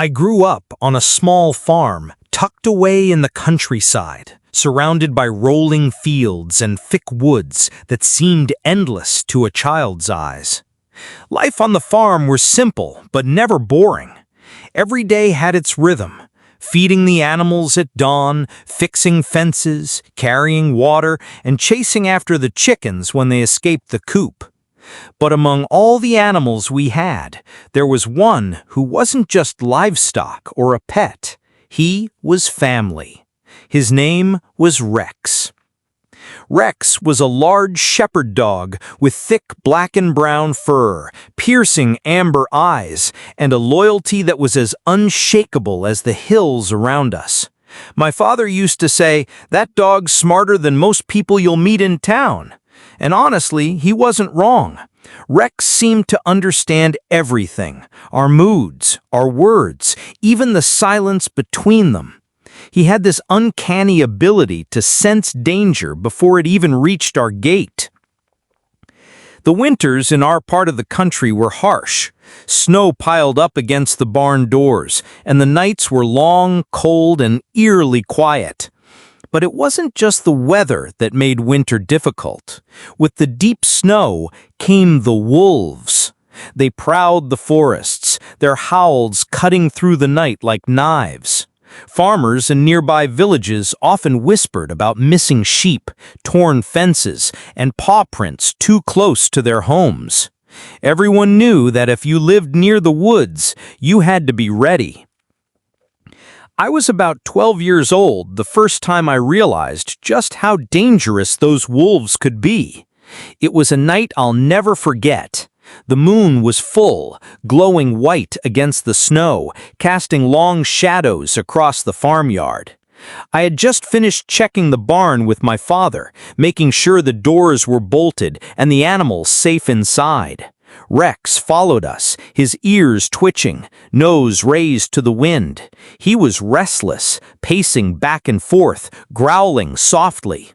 I grew up on a small farm tucked away in the countryside, surrounded by rolling fields and thick woods that seemed endless to a child's eyes. Life on the farm was simple but never boring. Every day had its rhythm. Feeding the animals at dawn, fixing fences, carrying water, and chasing after the chickens when they escaped the coop. But among all the animals we had, there was one who wasn't just livestock or a pet. He was family. His name was Rex. Rex was a large shepherd dog with thick black and brown fur, piercing amber eyes, and a loyalty that was as unshakable as the hills around us. My father used to say, "That dog's smarter than most people you'll meet in town." And honestly, he wasn't wrong. Rex seemed to understand everything, our moods, our words, even the silence between them. He had this uncanny ability to sense danger before it even reached our gate. The winters in our part of the country were harsh. Snow piled up against the barn doors, and the nights were long, cold, and eerily quiet. But it wasn't just the weather that made winter difficult. With the deep snow came the wolves. They prowled the forests, their howls cutting through the night like knives. Farmers in nearby villages often whispered about missing sheep, torn fences, and paw prints too close to their homes. Everyone knew that if you lived near the woods, you had to be ready. I was about 12 years old the first time I realized just how dangerous those wolves could be. It was a night I'll never forget. The moon was full, glowing white against the snow, casting long shadows across the farmyard. I had just finished checking the barn with my father, making sure the doors were bolted and the animals safe inside. Rex followed us, his ears twitching, nose raised to the wind. He was restless, pacing back and forth, growling softly.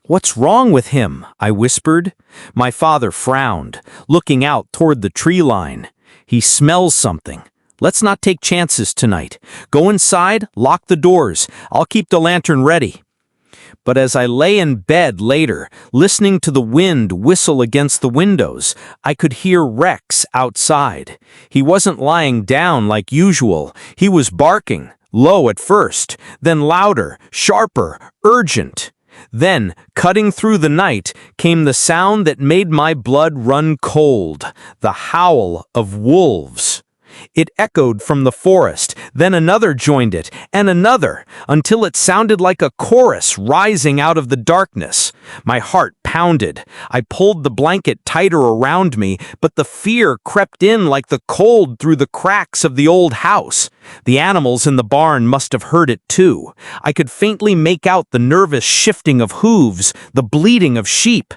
"What's wrong with him?" I whispered. My father frowned, looking out toward the tree line. "He smells something. Let's not take chances tonight. Go inside, lock the doors. I'll keep the lantern ready." But as I lay in bed later, listening to the wind whistle against the windows, I could hear Rex outside. He wasn't lying down like usual. He was barking, low at first, then louder, sharper, urgent. Then, cutting through the night, came the sound that made my blood run cold, the howl of wolves. It echoed from the forest, then another joined it, and another, until it sounded like a chorus rising out of the darkness. My heart pounded. I pulled the blanket tighter around me, but the fear crept in like the cold through the cracks of the old house. The animals in the barn must have heard it too. I could faintly make out the nervous shifting of hooves, the bleating of sheep.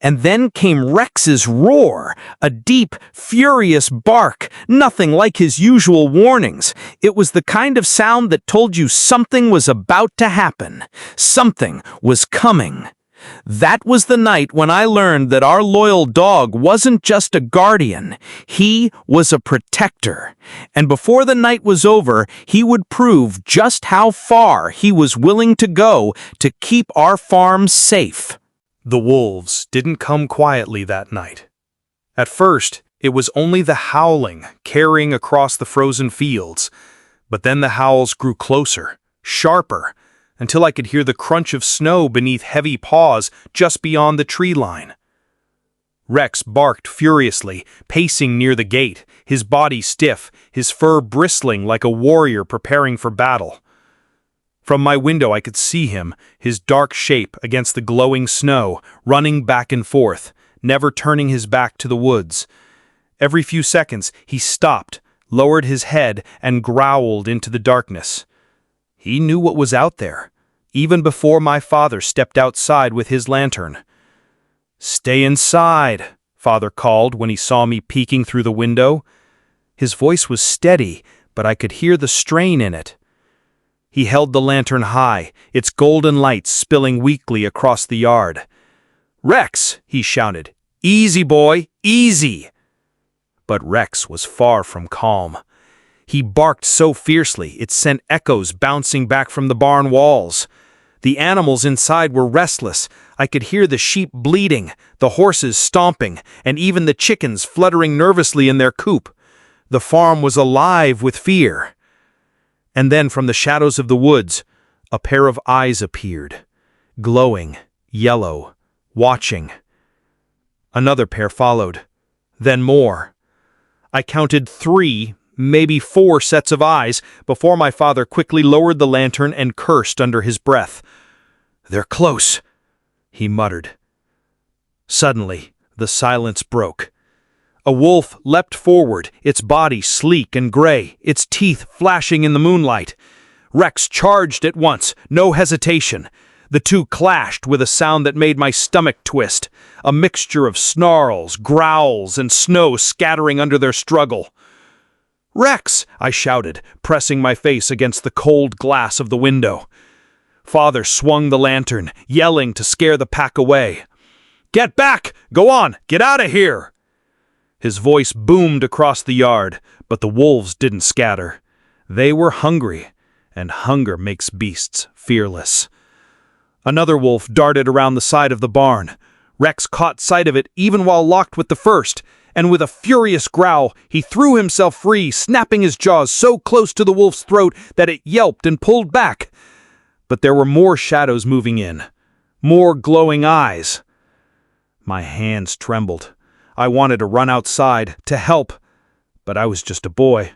And then came Rex's roar, a deep, furious bark, nothing like his usual warnings. It was the kind of sound that told you something was about to happen. Something was coming. That was the night when I learned that our loyal dog wasn't just a guardian. He was a protector. And before the night was over, he would prove just how far he was willing to go to keep our farm safe. The wolves didn't come quietly that night. At first, it was only the howling carrying across the frozen fields, but then the howls grew closer, sharper, until I could hear the crunch of snow beneath heavy paws just beyond the tree line. Rex barked furiously, pacing near the gate, his body stiff, his fur bristling like a warrior preparing for battle. From my window I could see him, his dark shape against the glowing snow, running back and forth, never turning his back to the woods. Every few seconds he stopped, lowered his head, and growled into the darkness. He knew what was out there, even before my father stepped outside with his lantern. "Stay inside," Father called when he saw me peeking through the window. His voice was steady, but I could hear the strain in it. He held the lantern high, its golden light spilling weakly across the yard. "Rex," he shouted, "easy, boy, easy!" But Rex was far from calm. He barked so fiercely it sent echoes bouncing back from the barn walls. The animals inside were restless. I could hear the sheep bleating, the horses stomping, and even the chickens fluttering nervously in their coop. The farm was alive with fear. And then from the shadows of the woods, a pair of eyes appeared, glowing, yellow, watching. Another pair followed, then more. I counted 3, maybe 4 sets of eyes before my father quickly lowered the lantern and cursed under his breath. "They're close," he muttered. Suddenly, the silence broke. A wolf leapt forward, its body sleek and gray, its teeth flashing in the moonlight. Rex charged at once, no hesitation. The two clashed with a sound that made my stomach twist, a mixture of snarls, growls, and snow scattering under their struggle. "Rex!" I shouted, pressing my face against the cold glass of the window. Father swung the lantern, yelling to scare the pack away. "Get back! Go on! Get out of here!" His voice boomed across the yard, but the wolves didn't scatter. They were hungry, and hunger makes beasts fearless. Another wolf darted around the side of the barn. Rex caught sight of it even while locked with the first, and with a furious growl, he threw himself free, snapping his jaws so close to the wolf's throat that it yelped and pulled back. But there were more shadows moving in, more glowing eyes. My hands trembled. I wanted to run outside, to help, but I was just a boy.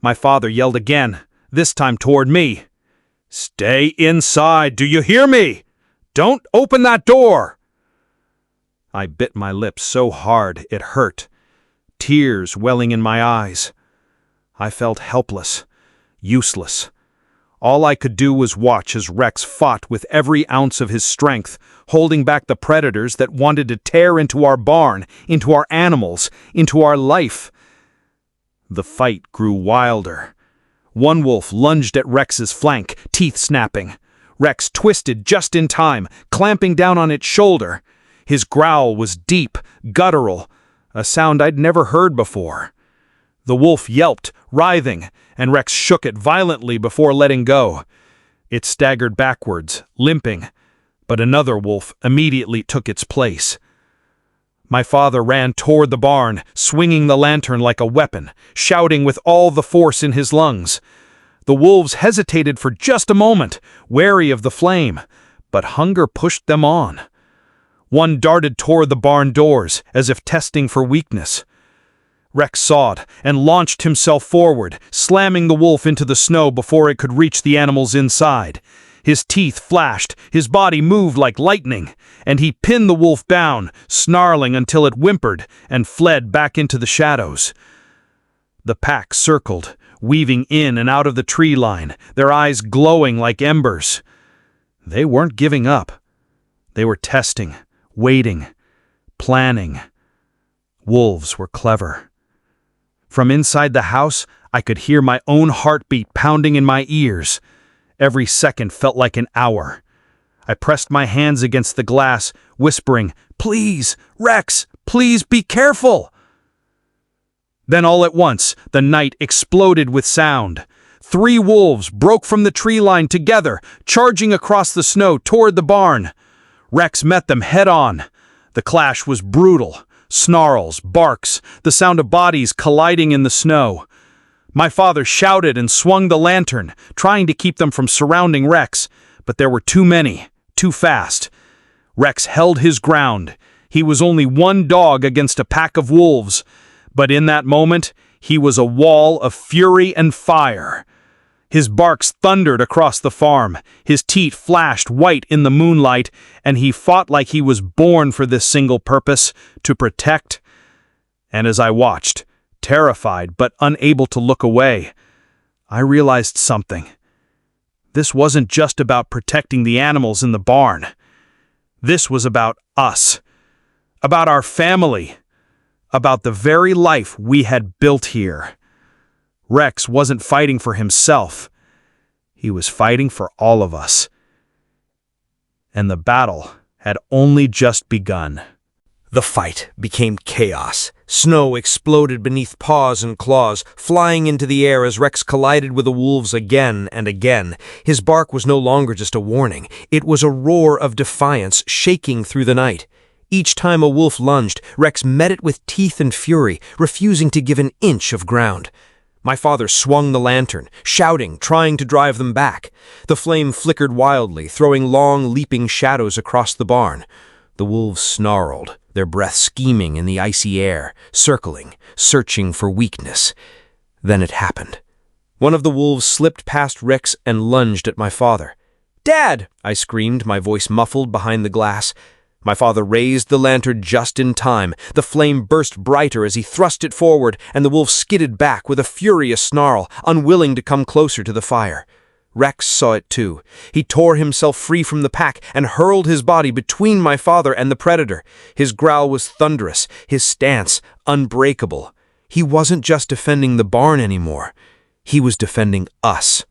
My father yelled again, this time toward me. "Stay inside, do you hear me? Don't open that door!" I bit my lips so hard it hurt, tears welling in my eyes. I felt helpless, useless. All I could do was watch as Rex fought with every ounce of his strength, holding back the predators that wanted to tear into our barn, into our animals, into our life. The fight grew wilder. One wolf lunged at Rex's flank, teeth snapping. Rex twisted just in time, clamping down on its shoulder. His growl was deep, guttural, a sound I'd never heard before. The wolf yelped, writhing, and Rex shook it violently before letting go. It staggered backwards, limping, but another wolf immediately took its place. My father ran toward the barn, swinging the lantern like a weapon, shouting with all the force in his lungs. The wolves hesitated for just a moment, wary of the flame, but hunger pushed them on. One darted toward the barn doors, as if testing for weakness. Rex saw it and launched himself forward, slamming the wolf into the snow before it could reach the animals inside. His teeth flashed, his body moved like lightning, and he pinned the wolf down, snarling until it whimpered and fled back into the shadows. The pack circled, weaving in and out of the tree line, their eyes glowing like embers. They weren't giving up. They were testing, waiting, planning. Wolves were clever. From inside the house, I could hear my own heartbeat pounding in my ears. Every second felt like an hour. I pressed my hands against the glass, whispering, "Please, Rex, please be careful!" Then all at once, the night exploded with sound. 3 wolves broke from the tree line together, charging across the snow toward the barn. Rex met them head-on. The clash was brutal. Snarls, barks, the sound of bodies colliding in the snow. My father shouted and swung the lantern, trying to keep them from surrounding Rex, but there were too many, too fast. Rex held his ground. He was only one dog against a pack of wolves, but in that moment, he was a wall of fury and fire. His barks thundered across the farm, his teeth flashed white in the moonlight, and he fought like he was born for this single purpose, to protect. And as I watched, terrified but unable to look away, I realized something. This wasn't just about protecting the animals in the barn. This was about us, about our family, about the very life we had built here. Rex wasn't fighting for himself. He was fighting for all of us. And the battle had only just begun. The fight became chaos. Snow exploded beneath paws and claws, flying into the air as Rex collided with the wolves again and again. His bark was no longer just a warning. It was a roar of defiance shaking through the night. Each time a wolf lunged, Rex met it with teeth and fury, refusing to give an inch of ground. My father swung the lantern, shouting, trying to drive them back. The flame flickered wildly, throwing long, leaping shadows across the barn. The wolves snarled, their breath scheming in the icy air, circling, searching for weakness. Then it happened. One of the wolves slipped past Rex and lunged at my father. "Dad!" I screamed, my voice muffled behind the glass. My father raised the lantern just in time. The flame burst brighter as he thrust it forward, and the wolf skidded back with a furious snarl, unwilling to come closer to the fire. Rex saw it too. He tore himself free from the pack and hurled his body between my father and the predator. His growl was thunderous, his stance unbreakable. He wasn't just defending the barn anymore. He was defending us.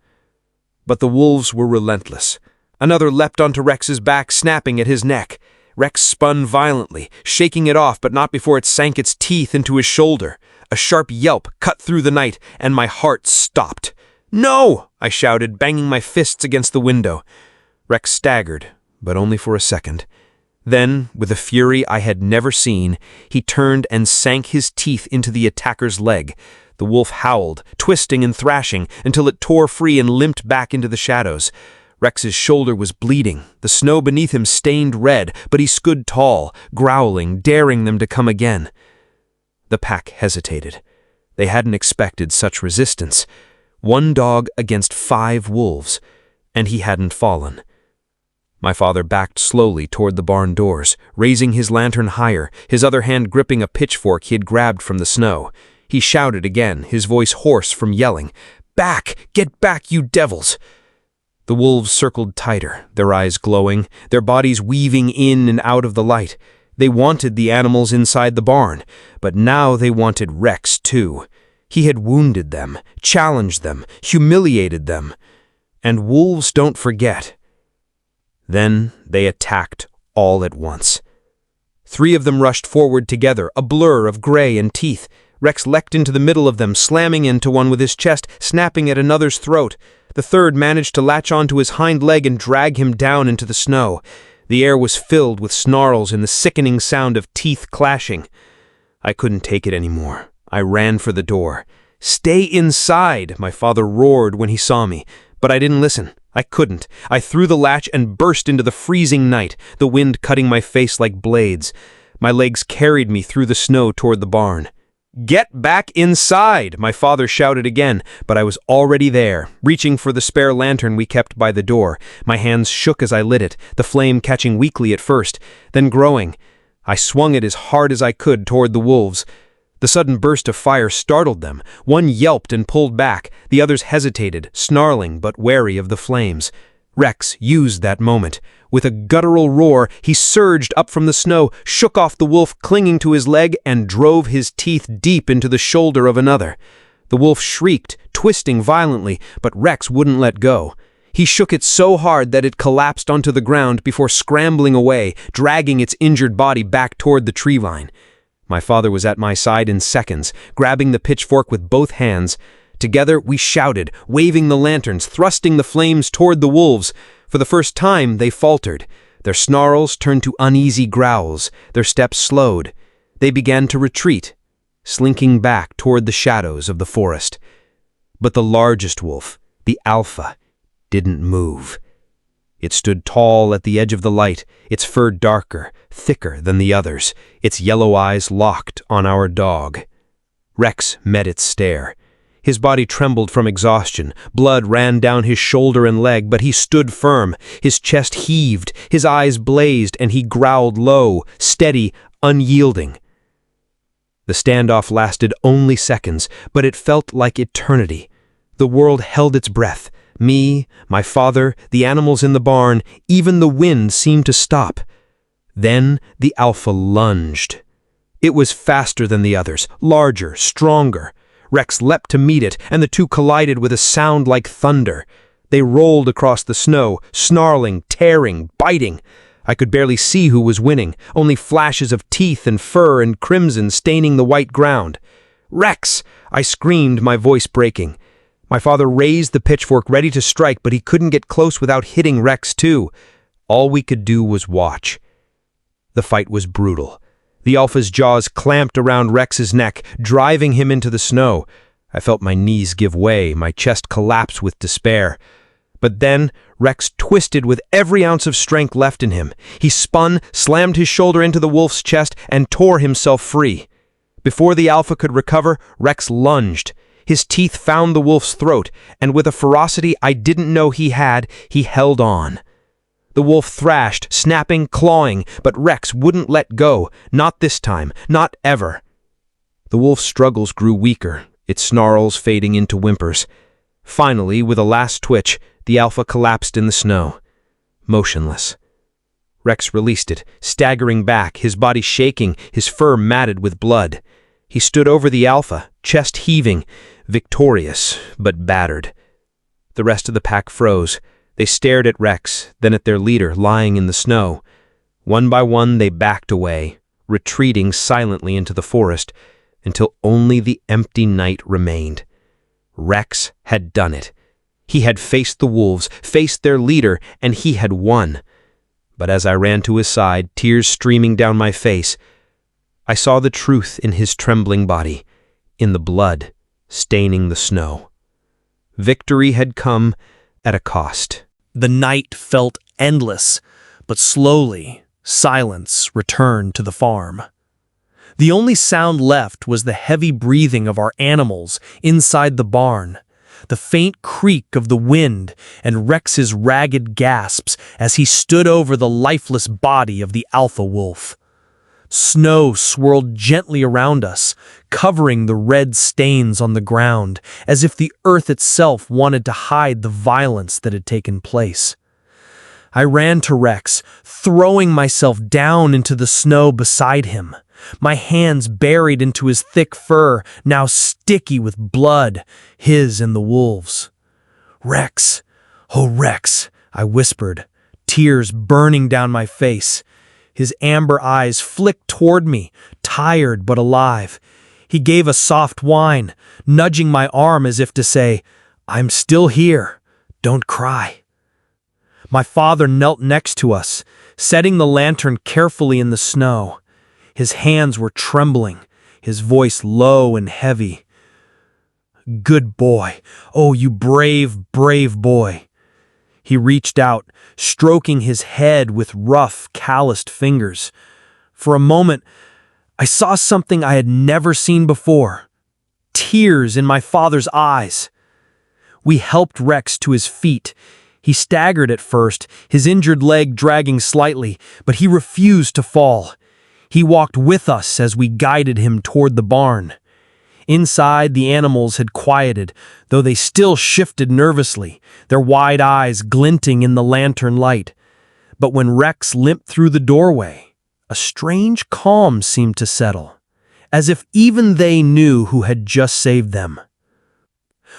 But the wolves were relentless. Another leapt onto Rex's back, snapping at his neck. Rex spun violently, shaking it off, but not before it sank its teeth into his shoulder. A sharp yelp cut through the night, and my heart stopped. "No!" I shouted, banging my fists against the window. Rex staggered, but only for a second. Then, with a fury I had never seen, he turned and sank his teeth into the attacker's leg. The wolf howled, twisting and thrashing, until it tore free and limped back into the shadows. Rex's shoulder was bleeding, the snow beneath him stained red, but he stood tall, growling, daring them to come again. The pack hesitated. They hadn't expected such resistance. 1 dog against 5 wolves, and he hadn't fallen. My father backed slowly toward the barn doors, raising his lantern higher, his other hand gripping a pitchfork he had grabbed from the snow. He shouted again, his voice hoarse from yelling, "Back! Get back, you devils!" The wolves circled tighter, their eyes glowing, their bodies weaving in and out of the light. They wanted the animals inside the barn, but now they wanted Rex too. He had wounded them, challenged them, humiliated them. And wolves don't forget. Then they attacked all at once. 3 of them rushed forward together, a blur of gray and teeth. Rex leapt into the middle of them, slamming into one with his chest, snapping at another's throat. The third managed to latch onto his hind leg and drag him down into the snow. The air was filled with snarls and the sickening sound of teeth clashing. I couldn't take it anymore. I ran for the door. "Stay inside," my father roared when he saw me. But I didn't listen. I couldn't. I threw the latch and burst into the freezing night, the wind cutting my face like blades. My legs carried me through the snow toward the barn. "Get back inside!" my father shouted again, but I was already there, reaching for the spare lantern we kept by the door. My hands shook as I lit it, the flame catching weakly at first, then growing. I swung it as hard as I could toward the wolves. The sudden burst of fire startled them. One yelped and pulled back. The others hesitated, snarling but wary of the flames. Rex used that moment. With a guttural roar, he surged up from the snow, shook off the wolf clinging to his leg, and drove his teeth deep into the shoulder of another. The wolf shrieked, twisting violently, but Rex wouldn't let go. He shook it so hard that it collapsed onto the ground before scrambling away, dragging its injured body back toward the tree line. My father was at my side in seconds, grabbing the pitchfork with both hands. Together we shouted, waving the lanterns, thrusting the flames toward the wolves. For the first time they faltered. Their snarls turned to uneasy growls, their steps slowed. They began to retreat, slinking back toward the shadows of the forest. But the largest wolf, the alpha, didn't move. It stood tall at the edge of the light, its fur darker, thicker than the others, its yellow eyes locked on our dog. Rex met its stare. His body trembled from exhaustion. Blood ran down his shoulder and leg, but he stood firm. His chest heaved, his eyes blazed, and he growled low, steady, unyielding. The standoff lasted only seconds, but it felt like eternity. The world held its breath. Me, my father, the animals in the barn, even the wind seemed to stop. Then the alpha lunged. It was faster than the others, larger, stronger. Rex leapt to meet it, and the two collided with a sound like thunder. They rolled across the snow, snarling, tearing, biting. I could barely see who was winning, only flashes of teeth and fur and crimson staining the white ground. "Rex!" I screamed, my voice breaking. My father raised the pitchfork ready to strike, but he couldn't get close without hitting Rex too. All we could do was watch. The fight was brutal. The alpha's jaws clamped around Rex's neck, driving him into the snow. I felt my knees give way, my chest collapse with despair. But then Rex twisted with every ounce of strength left in him. He spun, slammed his shoulder into the wolf's chest, and tore himself free. Before the alpha could recover, Rex lunged. His teeth found the wolf's throat, and with a ferocity I didn't know he had, he held on. The wolf thrashed, snapping, clawing, but Rex wouldn't let go, not this time, not ever. The wolf's struggles grew weaker, its snarls fading into whimpers. Finally, with a last twitch, the alpha collapsed in the snow, motionless. Rex released it, staggering back, his body shaking, his fur matted with blood. He stood over the alpha, chest heaving, victorious but battered. The rest of the pack froze. They stared at Rex, then at their leader lying in the snow. One by one they backed away, retreating silently into the forest, until only the empty night remained. Rex had done it. He had faced the wolves, faced their leader, and he had won. But as I ran to his side, tears streaming down my face, I saw the truth in his trembling body, in the blood staining the snow. Victory had come at a cost. The night felt endless, but slowly, silence returned to the farm. The only sound left was the heavy breathing of our animals inside the barn, the faint creak of the wind, and Rex's ragged gasps as he stood over the lifeless body of the alpha wolf. Snow swirled gently around us, covering the red stains on the ground, as if the earth itself wanted to hide the violence that had taken place. I ran to Rex, throwing myself down into the snow beside him, my hands buried into his thick fur, now sticky with blood, his and the wolves. "Rex, oh Rex," I whispered, tears burning down my face. His amber eyes flicked toward me, tired but alive. He gave a soft whine, nudging my arm as if to say, "I'm still here. Don't cry." My father knelt next to us, setting the lantern carefully in the snow. His hands were trembling, his voice low and heavy. "Good boy. Oh, you brave, brave boy." He reached out, stroking his head with rough, calloused fingers. For a moment, I saw something I had never seen before. Tears in my father's eyes. We helped Rex to his feet. He staggered at first, his injured leg dragging slightly, but he refused to fall. He walked with us as we guided him toward the barn. Inside, the animals had quieted, though they still shifted nervously, their wide eyes glinting in the lantern light. But when Rex limped through the doorway, a strange calm seemed to settle, as if even they knew who had just saved them.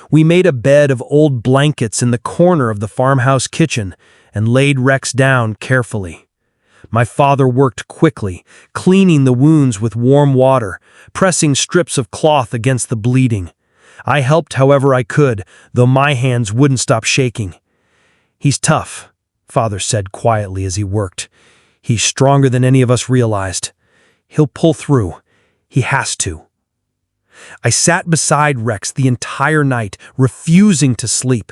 We made a bed of old blankets in the corner of the farmhouse kitchen and laid Rex down carefully. My father worked quickly, cleaning the wounds with warm water, pressing strips of cloth against the bleeding. I helped however I could, though my hands wouldn't stop shaking. "He's tough," Father said quietly as he worked. "He's stronger than any of us realized. He'll pull through. He has to." I sat beside Rex the entire night, refusing to sleep.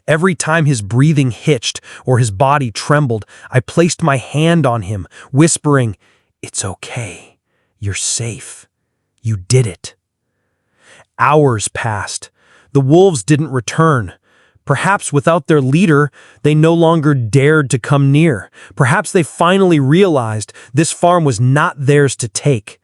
Every time his breathing hitched or his body trembled, I placed my hand on him, whispering, "It's okay. You're safe. You did it." Hours passed. The wolves didn't return. Perhaps without their leader, they no longer dared to come near. Perhaps they finally realized this farm was not theirs to take.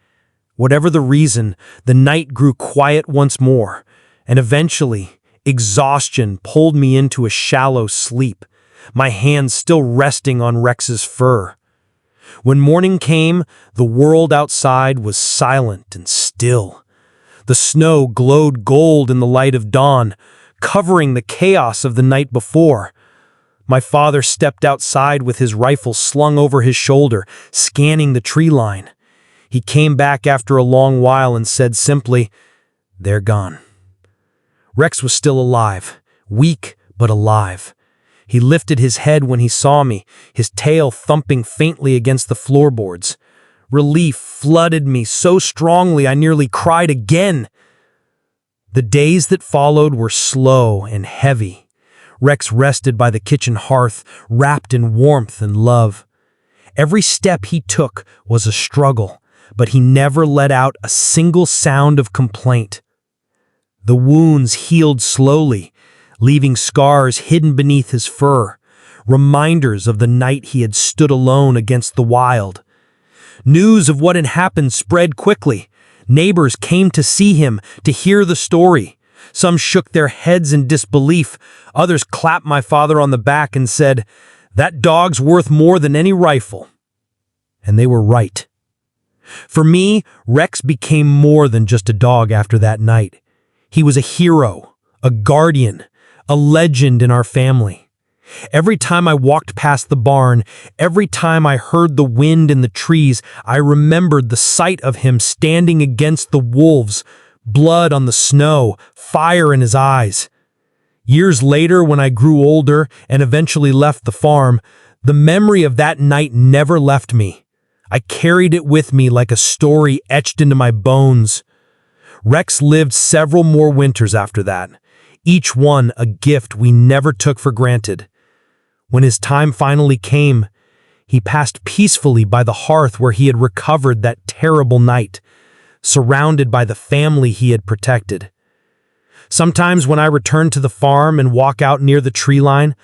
Whatever the reason, the night grew quiet once more, and eventually, exhaustion pulled me into a shallow sleep, my hands still resting on Rex's fur. When morning came, the world outside was silent and still. The snow glowed gold in the light of dawn, covering the chaos of the night before. My father stepped outside with his rifle slung over his shoulder, scanning the tree line. He came back after a long while and said simply, "They're gone." Rex was still alive, weak but alive. He lifted his head when he saw me, his tail thumping faintly against the floorboards. Relief flooded me so strongly I nearly cried again. The days that followed were slow and heavy. Rex rested by the kitchen hearth, wrapped in warmth and love. Every step he took was a struggle, but he never let out a single sound of complaint. The wounds healed slowly, leaving scars hidden beneath his fur, reminders of the night he had stood alone against the wild. News of what had happened spread quickly. Neighbors came to see him, to hear the story. Some shook their heads in disbelief. Others clapped my father on the back and said, "That dog's worth more than any rifle." And they were right. For me, Rex became more than just a dog after that night. He was a hero, a guardian, a legend in our family. Every time I walked past the barn, every time I heard the wind in the trees, I remembered the sight of him standing against the wolves, blood on the snow, fire in his eyes. Years later, when I grew older and eventually left the farm, the memory of that night never left me. I carried it with me like a story etched into my bones. Rex lived several more winters after that, each one a gift we never took for granted. When his time finally came, he passed peacefully by the hearth where he had recovered that terrible night, surrounded by the family he had protected. Sometimes when I return to the farm and walk out near the tree line,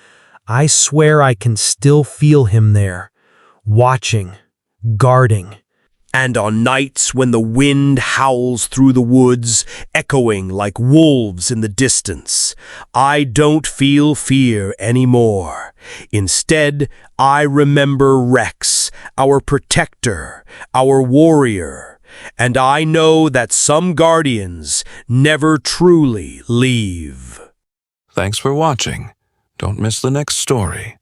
I swear I can still feel him there, watching, guarding. And on nights when the wind howls through the woods, echoing like wolves in the distance, I don't feel fear anymore. Instead, I remember Rex, our protector, our warrior, and I know that some guardians never truly leave. Thanks for watching. Don't miss the next story.